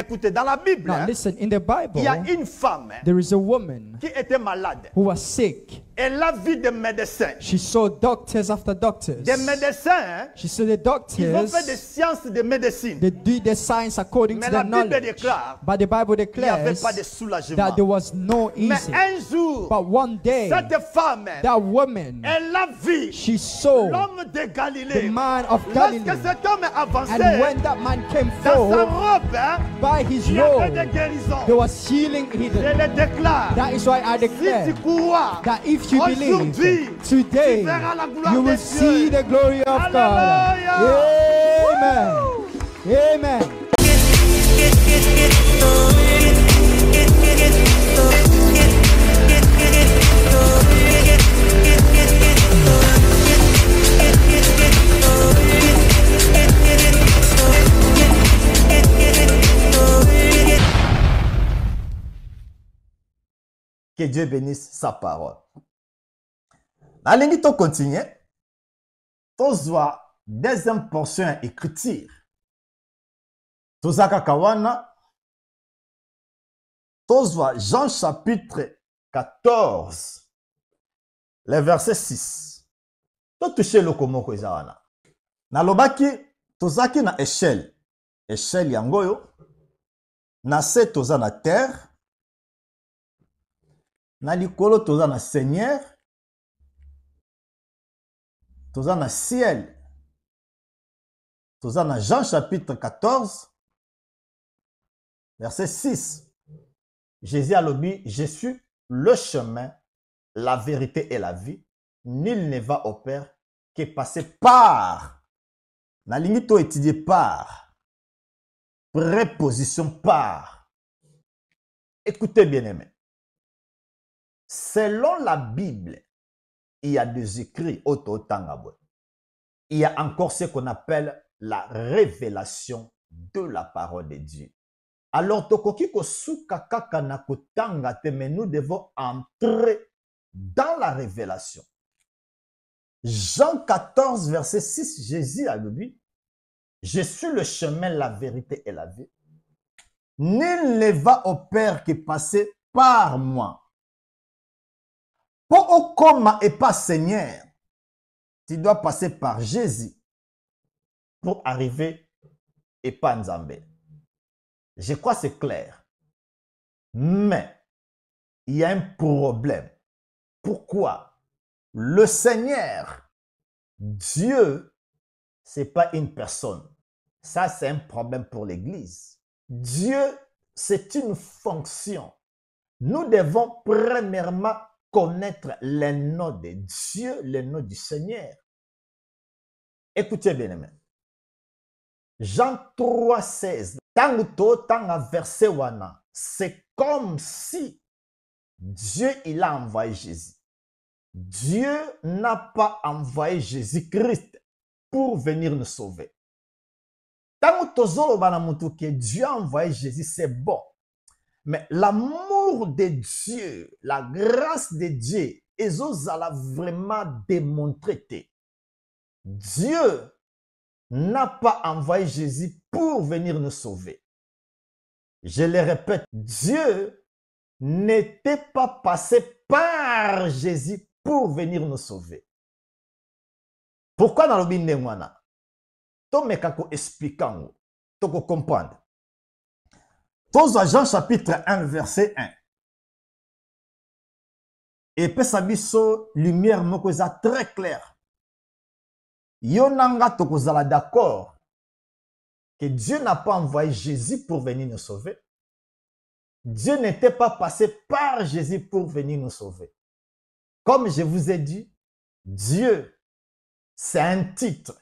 Écoutez, dans la Bible, Now listen, in the Bible, il y a une femme there is a woman qui était malade. who was sick. Elle a vu des médecins. She saw doctors after doctors. Des médecins She saw the qui vont faire des doctors. sciences de médecine. They do the science according Mais to la their Bible knowledge. déclare But the Bible qu'il n'y avait declares pas de soulagement. that there was no Mais easy. un jour, But one day, cette femme, that woman, elle a vu she saw l'homme de the Galilée. man of Galilee. Lorsque cet homme est avancé, And when that man came dans sa forth, robe, by his il y avait des robe, guérisons. there was healing Je hidden. le déclare. That is why I Si declare tu crois, that if you believe, aujourd'hui, today, tu verras la gloire you de will see Dieu. the glory of God. Hallelujah. Amen. Amen. Que Dieu bénisse sa parole. Allez, on continue. Tozwa deuxième portion écriture. Tozaka kawana. Tozwa Jean chapitre 14, le verset 6. To toucher le komoko ezawana. Na lobaki tozaki na échelle. Échelle yangoyo. Na se toza na terre. Na likolo toza na Seigneur. Toza na ciel. Toza na Jean chapitre 14, verset 6. Jésus a dit, je suis le chemin, la vérité et la vie. Nul ne va au Père que passer par. Na limite étudier par. Préposition par. Écoutez bien aimé. Selon la Bible, il y a des écrits autotangabwe. Il y a encore ce qu'on appelle la révélation de la parole de Dieu. Alors, tokoki ko suka kaka na kotanga te, mais nous devons entrer dans la révélation. Jean 14, verset 6, Jésus a dit, je suis le chemin, la vérité et la vie. Nul ne va au Père que passer par moi. Pour au coma et pas Seigneur, tu dois passer par Jésus pour arriver et pas Nzambe. Je crois que c'est clair. Mais il y a un problème. Pourquoi? Le Seigneur, Dieu, ce n'est pas une personne. Ça, c'est un problème pour l'Église. Dieu, c'est une fonction. Nous devons premièrement connaître le nom de Dieu, le nom du Seigneur. Écoutez bien, aimé. Jean 3, 16. Verset wana, c'est comme si Dieu il a envoyé Jésus. Dieu n'a pas envoyé Jésus-Christ pour venir nous sauver. Tant que Dieu a envoyé Jésus, c'est bon. Mais l'amour de Dieu, la grâce de Dieu, ils a vraiment démontré. Dieu n'a pas envoyé Jésus pour venir nous sauver. Je le répète, Dieu n'était pas passé par Jésus pour venir nous sauver. Pourquoi dans le Bindemwana? Tomekako expliquant, toko comprendre. Tous Jean chapitre 1, verset 1. Et puis ça biso lumière moko za très clair. Yonanga tokozala d'accord que Dieu n'a pas envoyé Jésus pour venir nous sauver. Dieu n'était pas passé par Jésus pour venir nous sauver. Comme je vous ai dit, Dieu, c'est un titre.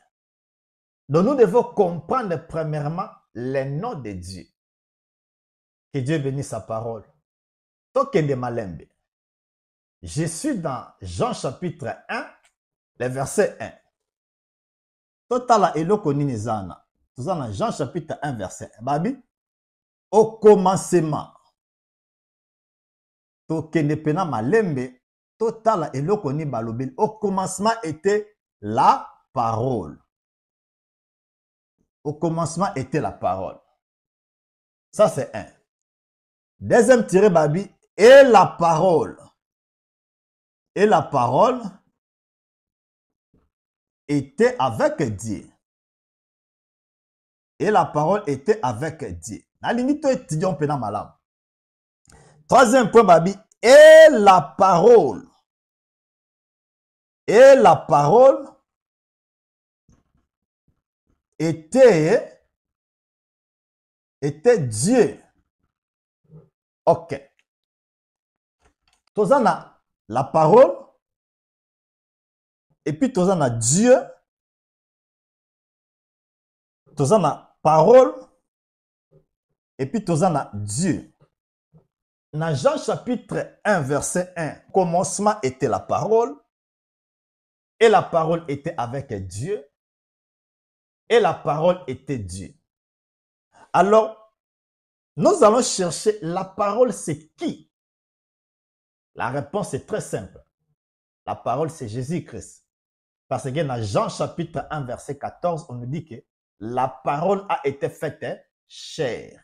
Donc nous devons comprendre premièrement le nom de Dieu. Que Dieu bénisse sa parole. Tokende malembe. Je suis dans Jean chapitre 1, le verset 1. Totala eloko nini zana. Tozana Jean chapitre 1, verset 1. Babi, au commencement. Tokende pena malembe. Totala eloko ni balobi. Au commencement était la parole. Au commencement était la parole. Ça, c'est un. Deuxième tiré, babi. Et la parole. Et la parole était avec Dieu. Et la parole était avec Dieu. Nalingi étudiant pena malam. Troisième point, babi. Et la parole. Et la parole était Dieu. Ok. Tozana la parole. Et puis tozana Dieu. Tozana parole. Et puis tozana Dieu. Dans Jean chapitre 1, verset 1, commencement était la parole. Et la parole était avec Dieu. Et la parole était Dieu. Alors, nous allons chercher la parole, c'est qui? La réponse est très simple. La parole, c'est Jésus-Christ. Parce que dans Jean chapitre 1, verset 14, on nous dit que la parole a été faite chair.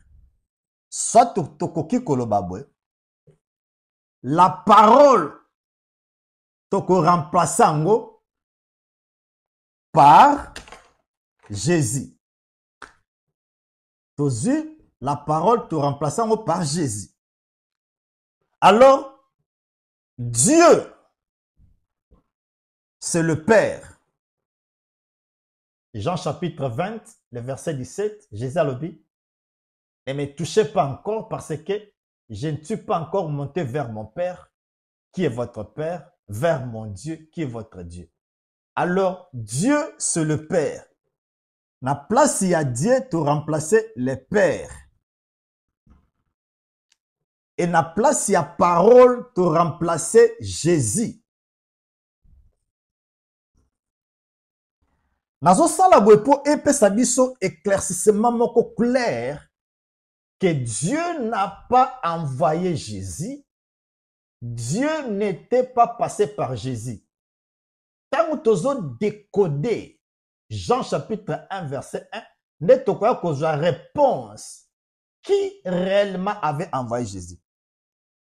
Soit tokoki kolobabwe, la parole toko remplaçango par Jésus. Tozu, la parole te remplaçango par Jésus. Alors, Dieu, c'est le Père. Jean chapitre 20, le verset 17, Jésus a dit, ne me touchez pas encore parce que je ne suis pas encore monté vers mon Père, qui est votre Père, vers mon Dieu, qui est votre Dieu. Alors, Dieu, c'est le Père. La place, il y a Dieu, tu remplacer le Père. Et la place, il y a parole, tu remplacer Jésus. Nazo sala pour epesa biso éclaircissement moko clair que Dieu n'a pas envoyé Jésus. Dieu n'était pas passé par Jésus. Tant que tu as décodé Jean chapitre 1 verset 1, n'est pas que la réponse qui réellement avait envoyé Jésus.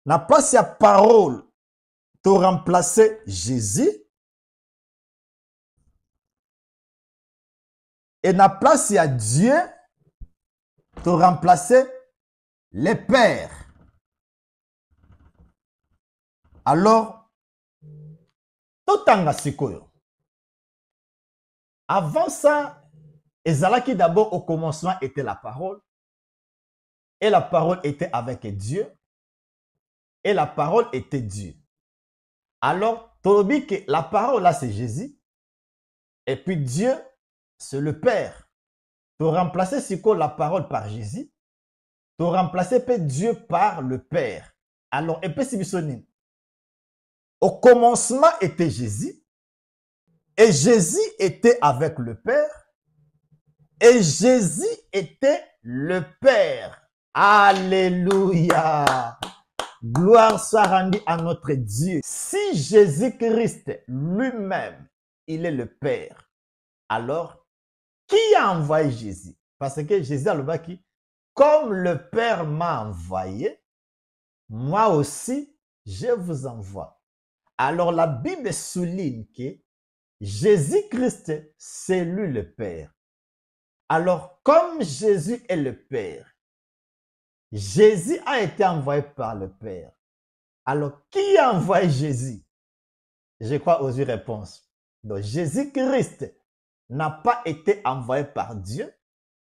La place à parole tu remplacer Jésus. Et la place à Dieu tu remplacer les pères. Alors, totanga sikoyo. Avant ça, ezalaki d'abord au commencement était la parole. Et la parole était avec Dieu. Et la parole était Dieu. Alors, tu dis que la parole là c'est Jésus. Et puis Dieu, c'est le Père. Tu remplacer siko la parole par Jésus. Tu remplacer Dieu par le Père. Alors, et puis si au commencement était Jésus. Et Jésus était avec le Père. Et Jésus était le Père. Alléluia. Gloire soit rendue à notre Dieu. Si Jésus-Christ lui-même, il est le Père, alors qui a envoyé Jésus? Parce que Jésus a le baki, comme le Père m'a envoyé, moi aussi, je vous envoie. Alors la Bible souligne que Jésus-Christ, c'est lui le Père. Alors, comme Jésus est le Père, Jésus a été envoyé par le Père. Alors, qui a envoyé Jésus? Je crois aux réponses. Donc, Jésus-Christ n'a pas été envoyé par Dieu,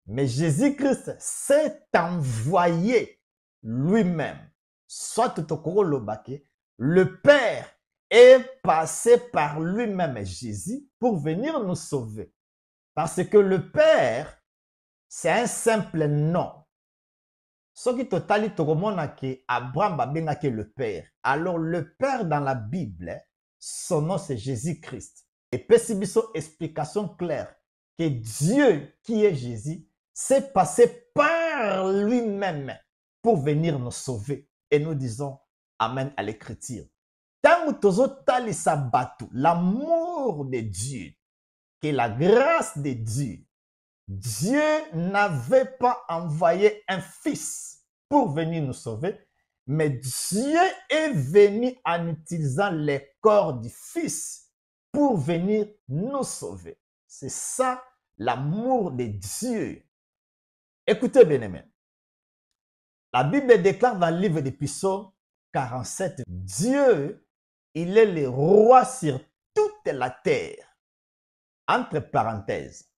mais Jésus-Christ s'est envoyé lui-même. Soit le Père est passé par lui-même Jésus pour venir nous sauver. Parce que le Père, c'est un simple nom. Ce qui totali tokomona que Abraham babengaki le Père. Alors le Père dans la Bible, son nom c'est Jésus-Christ. Et pesibiso explication claire que Dieu qui est Jésus s'est passé par lui-même pour venir nous sauver. Et nous disons Amen à l'écriture. Tant que tozo tali sabatu, l'amour de Dieu, que la grâce de Dieu, Dieu n'avait pas envoyé un fils pour venir nous sauver, mais Dieu est venu en utilisant les corps du fils pour venir nous sauver. C'est ça l'amour de Dieu. Écoutez bien aimé. La Bible déclare dans le livre des Psaumes 47, Dieu, il est le roi sur toute la terre. Entre parenthèses,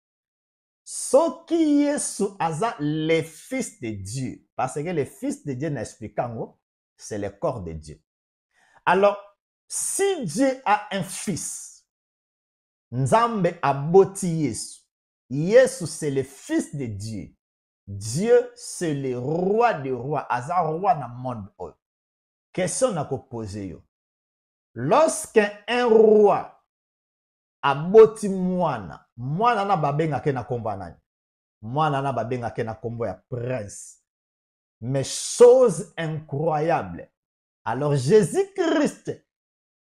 ce qui est sous hasard, les fils de Dieu. Parce que les fils de Dieu n'expliquant, c'est le corps de Dieu. Alors, si Dieu a un fils, Nzambe aboti Yesu. Yesu, c'est le fils de Dieu. Dieu, c'est le roi des rois. Aza roi dans le monde. Question à poser. Lorsqu'un roi aboti mwana, mwana na babenga ke na kombo nani? Mwana na babenga ke na kombo ya prince. Mais chose incroyable. Alors Jésus-Christ,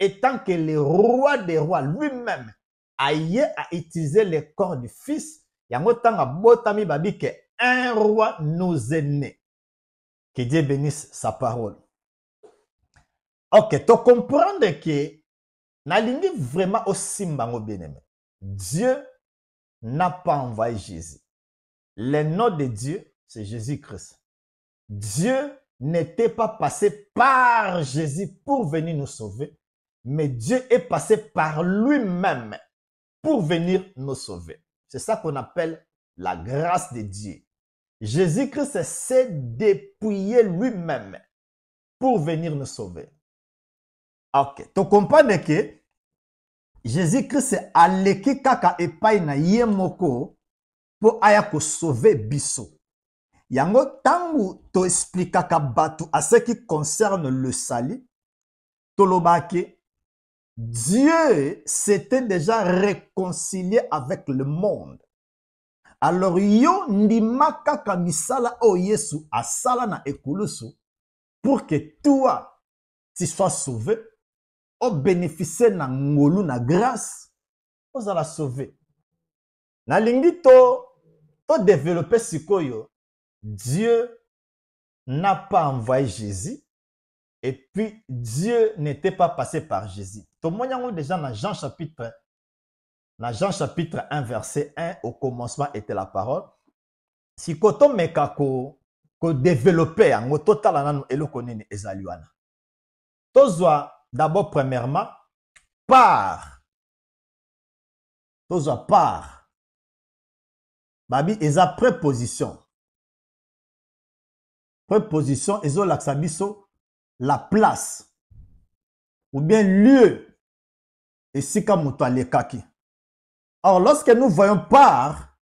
étant que le roi des rois lui-même, a utilisé le corps du fils, yango tanga botami babi que un roi nous est né. Que Dieu bénisse sa parole. Ok, tu comprends que nalingi vraiment aussi mbango bien-aimé. Dieu n'a pas envoyé Jésus. Le nom de Dieu, c'est Jésus-Christ. Dieu n'était pas passé par Jésus pour venir nous sauver, mais Dieu est passé par lui-même pour venir nous sauver. C'est ça qu'on appelle la grâce de Dieu. Jésus-Christ s'est dépouillé lui-même pour venir nous sauver. Ok, tu comprends que Jésus-Christ a leki kaka epai na ye moko pour aya ko sauver biso. Yango tangu to expliquaka batu à ce qui concerne le salut, tolobake Dieu s'était déjà réconcilié avec le monde. Alors yo ndima kaka misala o Yesu asala na ekulusu pour que toi tu sois sauvé, o bénéficier na ngolu na grâce, vous allez sauver. Na lingi to développer sikoyo, Dieu n'a pas envoyé Jésus et puis Dieu n'était pas passé par Jésus. Tout le monde déjà dans Jean chapitre 1 verset 1 au commencement était la parole. Si koto meka ko développer en total anano eloko nini ezaliwana. Tozwa d'abord premièrement par babi eza préposition. Préposition ezo laksa biso la place ou bien lieu et sika moto alekaki. Or lorsque nous voyons par,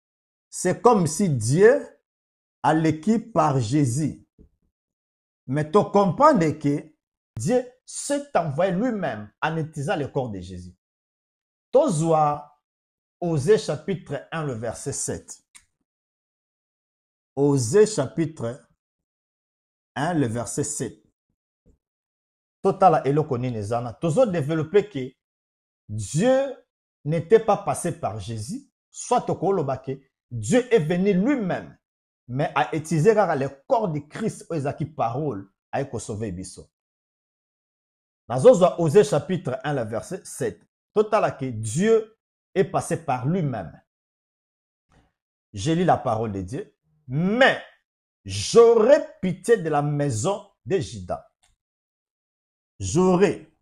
c'est comme si Dieu a l'équipe par Jésus. Mais tu comprends que Dieu s'est envoyé lui-même en utilisant le corps de Jésus. Tozwa Osée chapitre 1 le verset 7. Osée chapitre 1 le verset 7. Total eloko nini ezana. Tozo développer que Dieu n'était pas passé par Jésus, soit tokolobake Dieu est venu lui-même, mais a utilisé le corps de Christ aux qui parole a sauver biso. Dans Osée chapitre 1 le verset 7. Total que Dieu est passé par lui-même. Je lis la parole de Dieu. Mais j'aurais pitié de la maison de Juda. J'aurais.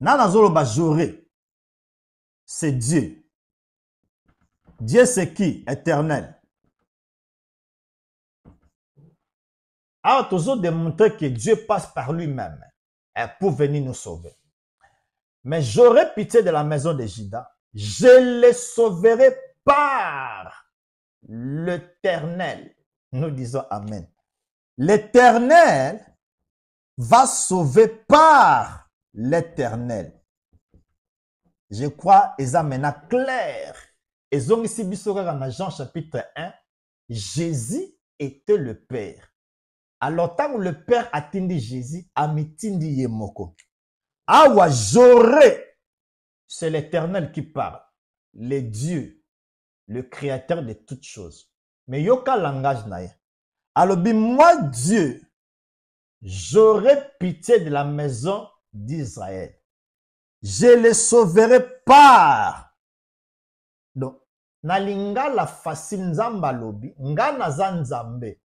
J'aurais. C'est Dieu. Dieu c'est qui? Éternel. Alors, toujours démontrer que Dieu passe par lui-même pour venir nous sauver. Mais j'aurai pitié de la maison de Juda. Je les sauverai par l'Éternel. Nous disons Amen. L'Éternel va sauver par l'Éternel. Je crois, et ça maintenant clair. Et donc ici, dans Jean chapitre 1, Jésus était le Père. Alors, tant que le Père a tindi Jésus, a mitindi yemoko. Awa j'aurais, c'est l'Éternel qui parle. Le Dieu, le créateur de toutes choses. Mais yoka langage naye. Alobi, moi Dieu, j'aurai pitié de la maison d'Israël. Je les sauverai par. Donc, nalinga la facile nzamba lobi, nga naza nzambe.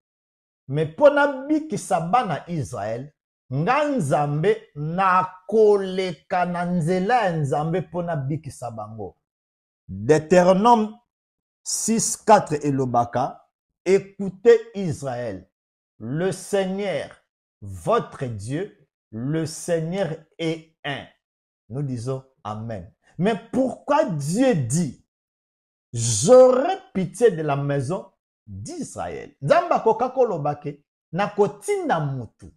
Mais pona bikisa bana Israël, nga nzambe na koleka na nzela ya nzambe pona bikisa bango. Deutéronome 6:4 et Lobaka, écoutez Israël, le Seigneur, votre Dieu, le Seigneur est un. Nous disons Amen. Mais pourquoi Dieu dit, j'aurai pitié de la maison d'Israël? Nzamba kokako lobake, na kotinda mutu.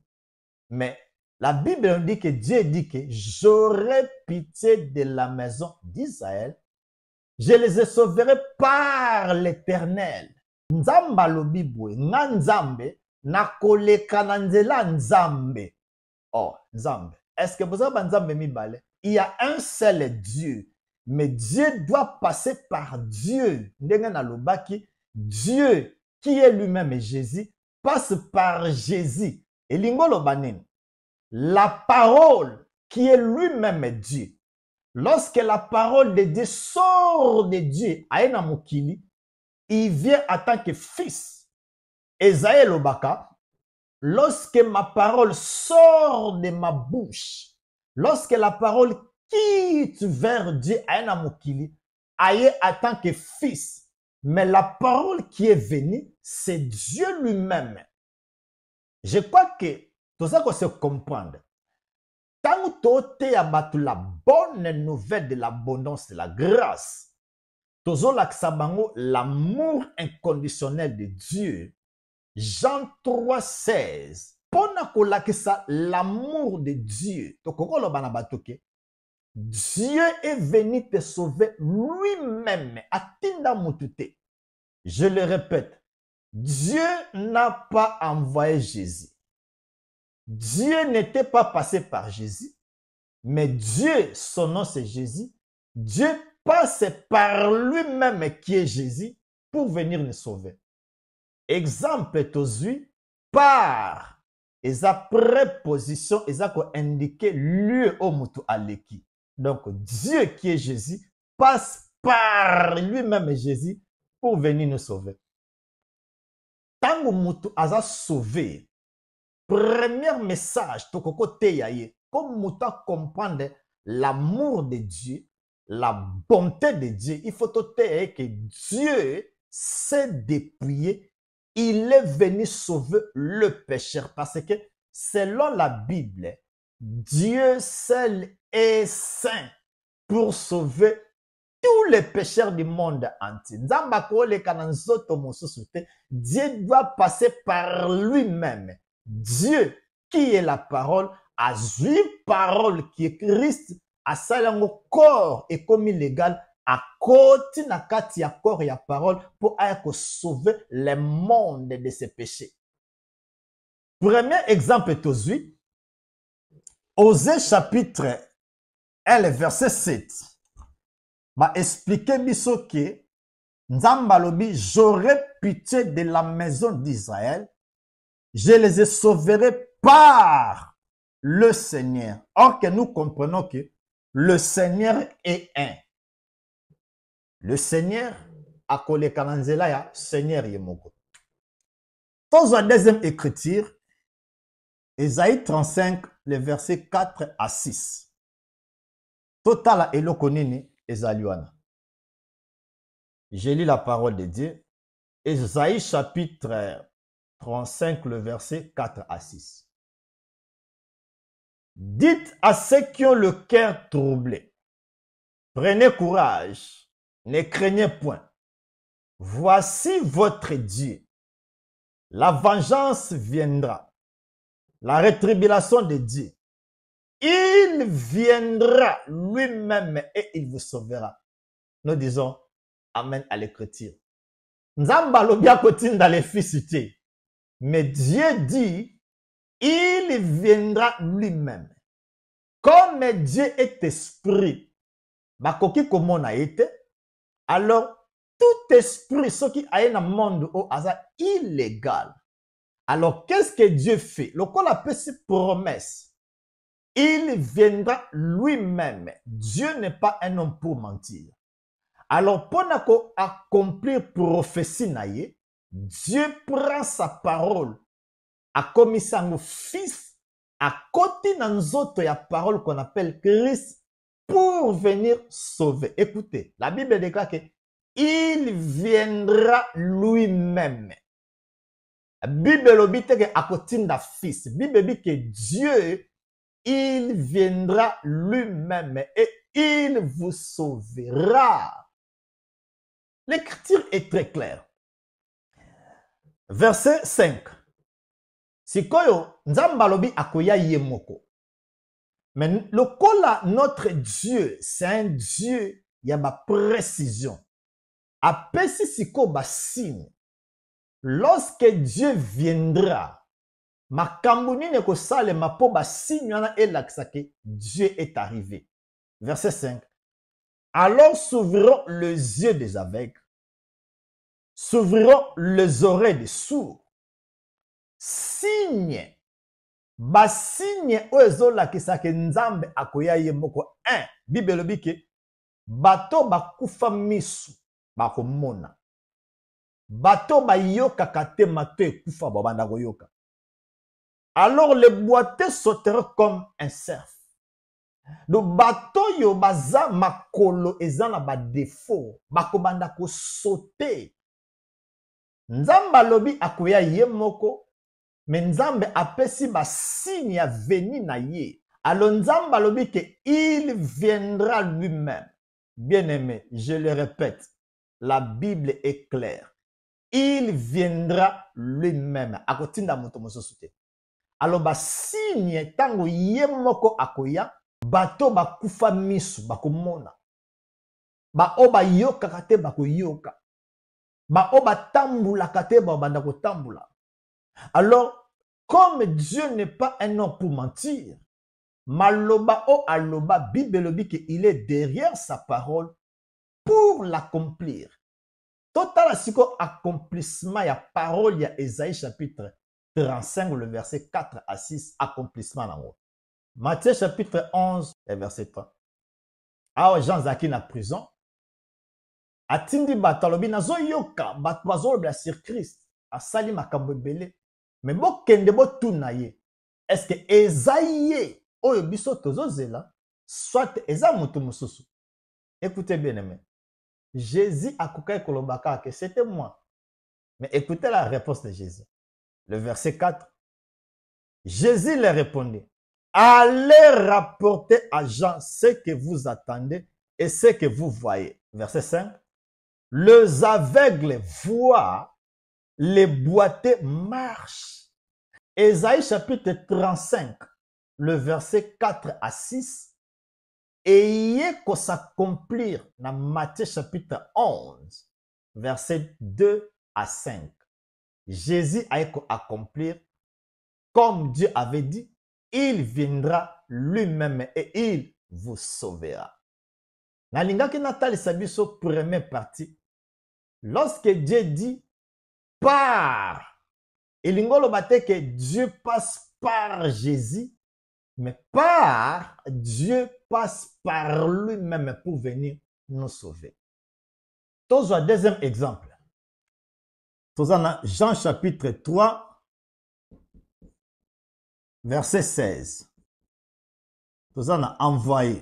Mais la Bible dit que Dieu dit que j'aurai pitié de la maison d'Israël. Je les sauverai par l'Éternel. Nzamba lobibwe, nga nzambe, na koleka na nzela nzambe. Oh, nzambe. Est-ce que vous avez nzambe mibale? Il y a un seul Dieu. Mais Dieu doit passer par Dieu. Ndenga na lobaki, Dieu qui est lui-même Jésus, passe par Jésus. Et lingolo banen. La parole qui est lui-même Dieu. Lorsque la parole de Dieu sort de Dieu, aena mokili, il vient en tant que fils. Esaïe Lobaka, lorsque ma parole sort de ma bouche, lorsque la parole quitte vers Dieu, aena mokili, aye en tant que fils. Mais la parole qui est venue, c'est Dieu lui-même. Je crois que tout ça qu'on se comprendre. Tant que tu as la bonne nouvelle de l'abondance de la grâce, l'amour inconditionnel de Dieu, Jean 3,16, l'amour de Dieu, Dieu est venu te sauver lui-même. Je le répète, Dieu n'a pas envoyé Jésus. Dieu n'était pas passé par Jésus, mais Dieu, son nom c'est Jésus. Dieu passe par lui-même qui est Jésus pour venir nous sauver. Exemple, tozui, par, et sa préposition, et ça indiqué lieu au mutu aleki. Donc, Dieu qui est Jésus passe par lui-même Jésus pour venir nous sauver. Tango mutu aza sauvé. Premier message, comme mouta comprendre l'amour de Dieu, la bonté de Dieu, il faut que Dieu s'est dépouillé, il est venu sauver le pécheur. Parce que selon la Bible, Dieu seul est saint pour sauver tous les pécheurs du monde entier. Dieu doit passer par lui-même. Dieu, qui est la parole, a vu parole qui est Christ, a salango corps et comme illégal, a côté na kati ya corps et parole pour sauver le monde de ses péchés. Premier exemple est Osée. Osée chapitre 1, verset 7. Va expliquer biso que Nzamba lobi, j'aurai pitié de la maison d'Israël. Je les sauverai par le Seigneur. Or que nous comprenons que le Seigneur est un. Le Seigneur a collé kananzela ya Seigneur yemoko. Dans la deuxième écriture, Ésaïe 35, les versets 4 à 6. Total elokonini ezaliwana. J'ai lu la parole de Dieu. Ésaïe chapitre 35, le verset 4 à 6. Dites à ceux qui ont le cœur troublé, prenez courage, ne craignez point. Voici votre Dieu. La vengeance viendra, la rétribution de Dieu. Il viendra lui-même et il vous sauvera. Nous disons Amen à l'écriture. Nzamba lobia kotinda les fils. Mais Dieu dit, il viendra lui-même. Comme Dieu est esprit, bakoki comme on a été, alors tout esprit, ce qui a un monde au hasard illégal. Alors, qu'est-ce que Dieu fait? Le qu'on appelle cette promesse, il viendra lui-même. Dieu n'est pas un homme pour mentir. Alors, pour accomplir prophétie, Dieu prend sa parole, a commis son fils, à côté dans autres, il y a parole qu'on appelle Christ pour venir sauver. Écoutez, la Bible déclare que il viendra lui-même. La Bible dit que à côté d'un fils, la Bible dit que Dieu, il viendra lui-même et il vous sauvera. L'écriture est très claire. Verset 5. Sikoyo, nzamba lobi akoya yemoko. Mais le kola, notre Dieu, c'est un Dieu, il y a ma précision. Après si siko ba signe. Lorsque Dieu viendra, ma kambuni ne ko sale ma po ba signe wana elaksake, Dieu est arrivé. Verset 5. Alors s'ouvriront les yeux des aveugles, s'ouvriront les oreilles des sourds. Signe, ba signe oezola kisake nzambe akoya yemoko 1. Bible bike bato bakufa misu bakomona. Bato bayoka kate mato ekufa babanda koyoka. Alors les boiteux sauteront comme un cerf. Le bateau yo baza makolo ezana ba défaut bakobanda ko sauter. Nzamba lobi akoya yemoko. Mais Nzambe apesi ba signe ya veni na ye. Alors Nzamba lobi que il viendra lui-même. Bien-aimé, je le répète, la Bible est claire. Il viendra lui-même. Akotinda moto mososote. Alors ba signe tango yemoko akoya, bato bakufa misu bakomona. Ba oba yoka kate bakoyoka. Ba oba tambula kate babanda ko tambula. Alors, comme Dieu n'est pas un homme pour mentir, Maloba o aloba, Bible dit qu'il est derrière sa parole pour l'accomplir. Total siko accomplissement, il y a parole, il y a Ésaïe chapitre 35, le verset 4 à 6, accomplissement en haut. Matthieu chapitre 11, et verset 3. Ah, Jean Zaki na prison. Atindi batalobi nazo yoka, batwazo bla sur Christ. Asali makambo belé. Mais bon, kende bo tunaye. Est-ce que Esaïe, oyo biso tozo zela, soit eza moto mususu? Écoutez bien aimé. Jésus a kokai kolobaka que c'était moi. Mais écoutez la réponse de Jésus. Le verset 4. Jésus leur répondit, allez rapporter à Jean ce que vous attendez et ce que vous voyez. Verset 5. Les aveugles voient, les boiteux marchent. Ésaïe chapitre 35, le verset 4 à 6. Ayez qu'à s'accomplir dans Matthieu chapitre 11, verset 2 à 5. Jésus a accomplir comme Dieu avait dit, il viendra lui-même et il vous sauvera. Nalingaki natali sabiso première partie. Lorsque Dieu dit par, et l'ingolo bate que Dieu passe par Jésus, mais par Dieu passe par lui-même pour venir nous sauver. Tous un deuxième exemple. Tous en Jean chapitre 3, verset 16. Tous en envoyé.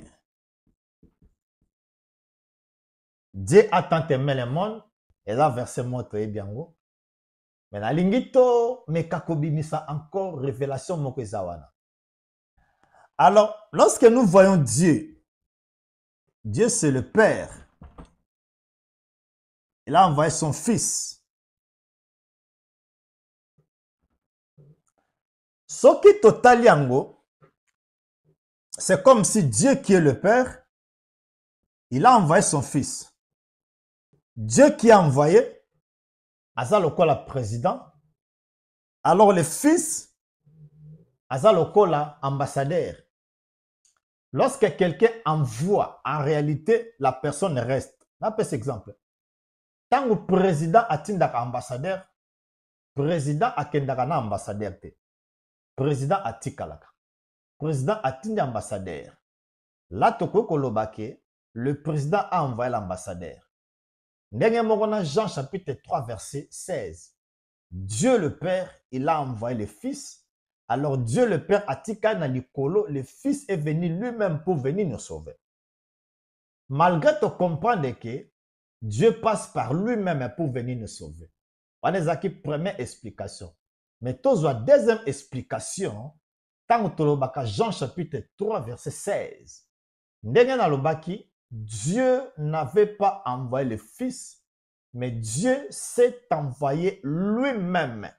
Dieu a tant aimé le monde. Et là, verset montre bien. Mais la lingito, mais kakobimisa encore révélation mokezawana. Alors, lorsque nous voyons Dieu, Dieu c'est le Père. Il a envoyé son Fils. Ce qui total yango, c'est comme si Dieu qui est le Père, il a envoyé son Fils. Dieu qui a envoyé, Aza lokola président, alors le Fils, Aza lokola ambassadeur. Lorsque quelqu'un envoie, en réalité, la personne reste. On a cet exemple. Tant que président atindaka ambassadeur, président akendaka na ambassadeur te. Président atikalaka. Président atindi ambassadeur. Là, toko kolobake, le président a envoyé l'ambassadeur. Ndenge moko na Jean chapitre 3 verset 16. Dieu le Père, il a envoyé le Fils. Alors Dieu le Père atika na likolo, le Fils est venu lui-même pour venir nous sauver. Malgré te comprendre que Dieu passe par lui-même pour venir nous sauver. On est aquí première explication. Mais toujours deuxième explication, tant que lobaka Jean chapitre 3 verset 16. Ndenge na lobaki, Dieu n'avait pas envoyé le Fils, mais Dieu s'est envoyé lui-même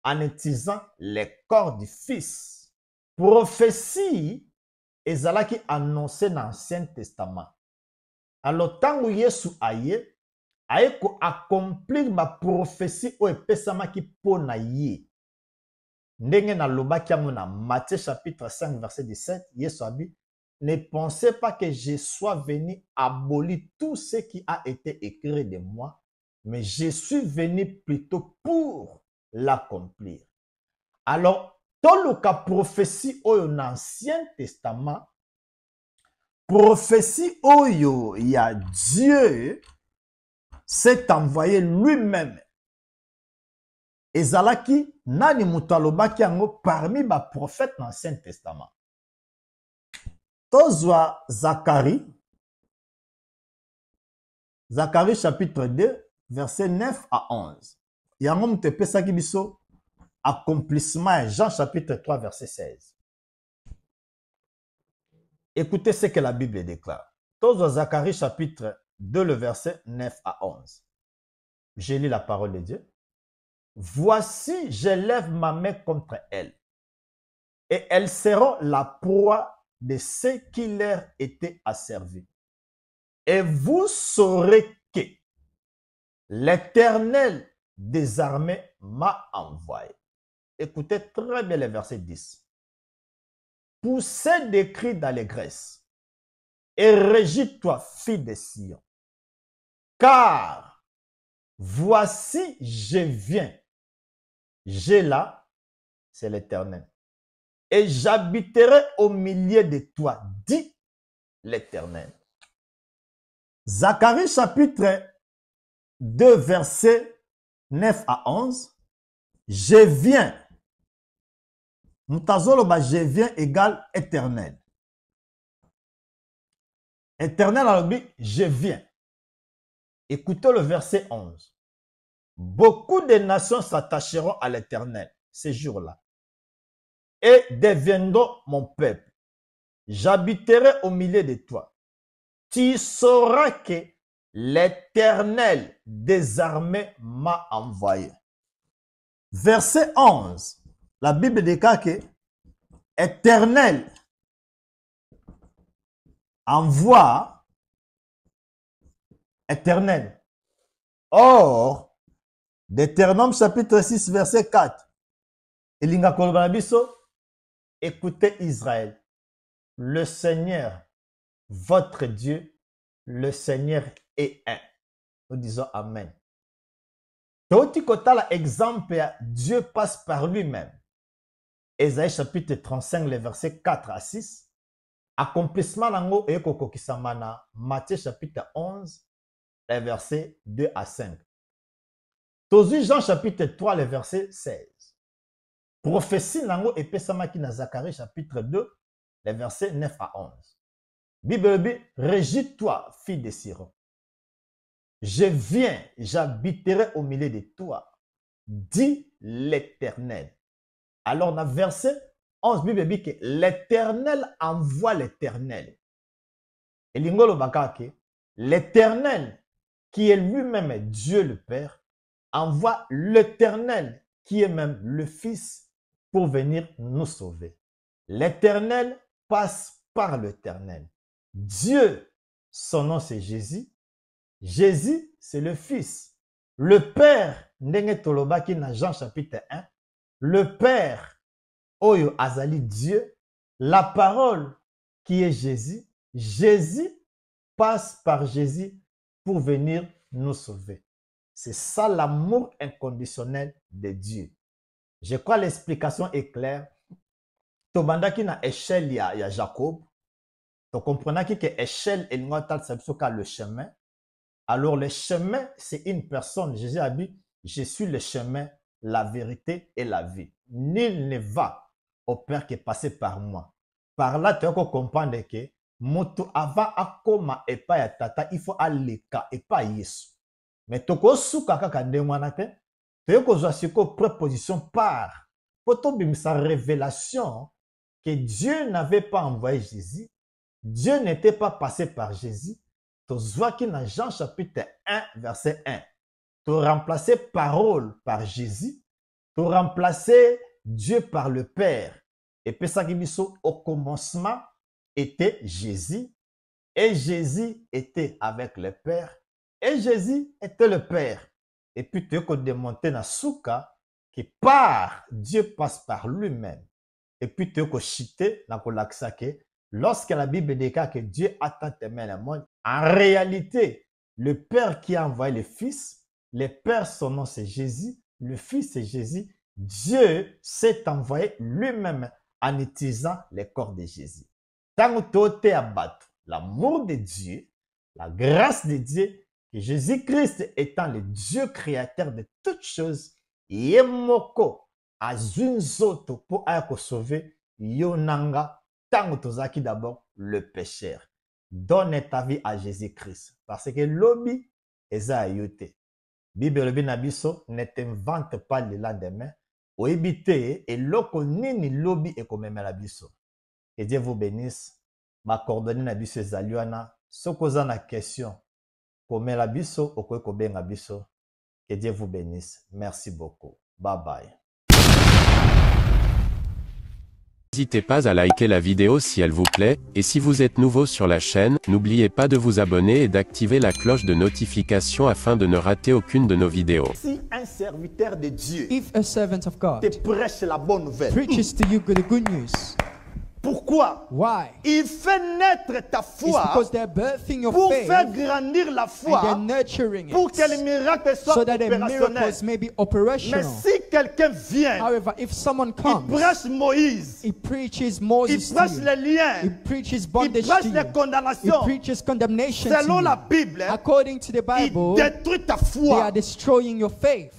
en utilisant les corps du Fils. Prophétie ezalaki annoncée dans l'Ancien Testament. Alors, tant que Yesu aye ko accomplir ma prophétie o epesamaki pona ye. Ndenge na lobaki yango na Matthieu chapitre 5 verset 17, Yesu abi, ne pensez pas que je sois venu abolir tout ce qui a été écrit de moi, mais je suis venu plutôt pour l'accomplir. Alors, dans le cas prophétie au Ancien Testament, prophétie oyo ya Dieu s'est envoyé lui-même. Ezalaki nani mutu alobaki yango parmi ba prophètes dans l'Ancien Testament. Tozwa Zacharie chapitre 2 verset 9 à 11. Yango mutu epesaki biso accomplissement Jean chapitre 3 verset 16. Écoutez ce que la Bible déclare. Tozwa Zacharie chapitre 2 le verset 9 à 11. Je lis la parole de Dieu. Voici, je lève ma main contre elles, et elles seront la proie de ceux qui leur étaient asservis. Et vous saurez que l'Éternel des armées m'a envoyé. Écoutez très bien le verset 10. Poussez des cris d'allégresse et régis-toi, fille de Sion, car voici, je viens. J'ai là, c'est l'Éternel. Et j'habiterai au milieu de toi, dit l'Éternel. Zacharie chapitre 2, verset 9 à 11. Je viens. Mutazoloba, je viens égale éternel. Éternel, alors, je viens. Écoutez le verset 11. Beaucoup de nations s'attacheront à l'Éternel ces jours-là et deviendront mon peuple. J'habiterai au milieu de toi. Tu sauras que l'Éternel des armées m'a envoyé. Verset 11. La Bible déclare que Éternel envoie Éternel. Or, Deutéronome chapitre 6 verset 4. Elinga koloba biso, écoutez Israël, le Seigneur, votre Dieu, le Seigneur est un. Nous disons Amen. Toti kotala exemple, Dieu passe par lui-même. Ésaïe chapitre 35, les versets 4 à 6. Accomplissement nango eko kisamana, Matthieu chapitre 11, les versets 2 à 5. Tozu Jean chapitre 3, le verset 16. Prophétie nango epesamaki na Zacharie chapitre 2, les versets 9 à 11. Bible, régis-toi, fille de Sion. Je viens, j'habiterai au milieu de toi, dit l'Éternel. Alors, dans verset 11, Bible dit que l'Éternel envoie l'Éternel. Et l'ingolo bakake, l'Éternel, qui est lui-même Dieu le Père, envoie l'Éternel, qui est même le Fils, pour venir nous sauver. L'Éternel passe par l'Éternel. Dieu, son nom c'est Jésus. Jésus, c'est le Fils. Le Père, ndenge tolobaki na Jean chapitre 1, le Père, Oyo Azali Dieu, la parole qui est Jésus, Jésus passe par Jésus pour venir nous sauver. C'est ça l'amour inconditionnel de Dieu. Je crois que l'explication est claire. Tobanda qui na échelle ya Jacob. Tu comprends que échelle est le chemin. Alors le chemin, c'est une personne. Jésus a dit, je suis le chemin, la vérité et la vie. Nul ne va au Père qui est passé par moi. Par là, tu as comprendre que moto avant akoma et pas ya tata, il faut aller et pas Yesu. Mais tu as souka kaka ndemonate, tu as préposition par. Pour sa révélation que Dieu n'avait pas envoyé Jésus, Dieu n'était pas passé par Jésus. Tu vois qu'il dans Jean chapitre 1, verset 1. Tu remplacé parole par Jésus, tu remplacé Dieu par le Père. Et puis ça qui dit au commencement était Jésus, et Jésus était avec le Père, et Jésus était le Père. Et puis tu as démonté dans Souka que par Dieu passe par lui-même. Et puis tu as cité dans le lorsque la Bible déclare que Dieu a tant aimé le monde, en réalité, le Père qui a envoyé le Fils, le Père, son nom c'est Jésus, le Fils c'est Jésus, Dieu s'est envoyé lui-même en utilisant le corps de Jésus. Tant que tu es abattu, l'amour de Dieu, la grâce de Dieu, que Jésus-Christ étant le Dieu créateur de toutes choses, Yemoko, Azunzoto pour sauver Yonanga, tant que tu as d'abord le pécheur. Donne ta vie à Jésus-Christ. Parce que l'obi est à yote. Bible lobi nabiso ne t'invente pas le lendemain. Au évite et loko nini lobby et comme la biso. Que Dieu vous bénisse. Ma coordonnée nabiso ezaliana. Sokoza na question. Comme la biso au quoi kobenga biso. Que Dieu vous bénisse. Merci beaucoup. Bye bye. N'hésitez pas à liker la vidéo si elle vous plaît, et si vous êtes nouveau sur la chaîne, n'oubliez pas de vous abonner et d'activer la cloche de notification afin de ne rater aucune de nos vidéos. Si un serviteur de Dieu If a servant of God te prêche la bonne nouvelle, preaches to you the good news, pourquoi? why? Il fait naître ta It's foi because they're birthing your pour faith faire grandir la and foi, they're nurturing pour que les it miracles soient so that the opérationnels. miracles may be Mais operational. si quelqu'un vient, However, if someone il comes, prêche Moïse, he preaches il Moses to prêche you, les liens, he preaches il bondage prêche to les you, he condamnations. preaches condemnation Selon to la you. Bible, According to the il Bible, détruit ta they are foi. destroying your faith.